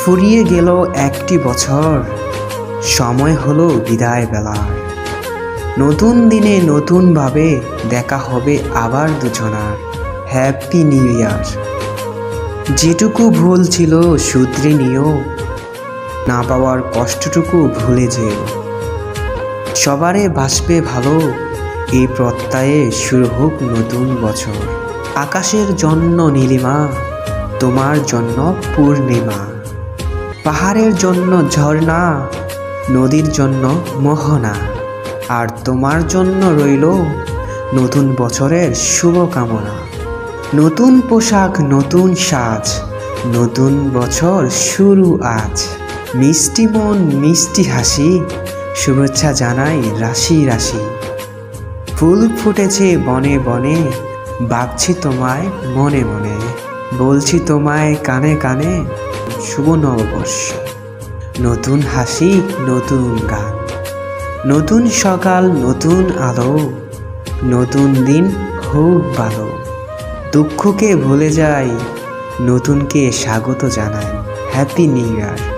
ফুরিয়ে গেল একটি বছর, সময় হলো বিদায় বেলার। নতুন দিনে নতুনভাবে দেখা হবে আবার দুজনার। Happy new year. যেটুকু ভুল ছিল শুধরে নিও, না পাওয়ার কষ্টটুকু ভুলে যেও। সবারে বাসবে ভালো, এই প্রত্যয়ে শুরু হোক নতুন বছর। আকাশের জন্য নীলিমা, তোমার জন্য পূর্ণিমা। পাহাড়ের জন্য ঝর্ণা, নদীর জন্য মোহনা। আর তোমার জন্য রইল নতুন বছরের শুভকামনা। নতুন পোশাক, নতুন সাজ, নতুন বছর শুরু আজ। মিষ্টি মন, মিষ্টি হাসি, শুভেচ্ছা জানাই রাশি রাশি। ফুল ফুটেছে বনে বনে, ভাবছি তোমায় মনে মনে। বলছি তোমায় কানে কানে, শুভ নববর্ষ। নতুন হাসি, নতুন গান, নতুন সকাল, নতুন আলো। নতুন দিন হোক ভালো। দুঃখকে ভুলে যাই, নতুনকে স্বাগত জানাই। Happy new year.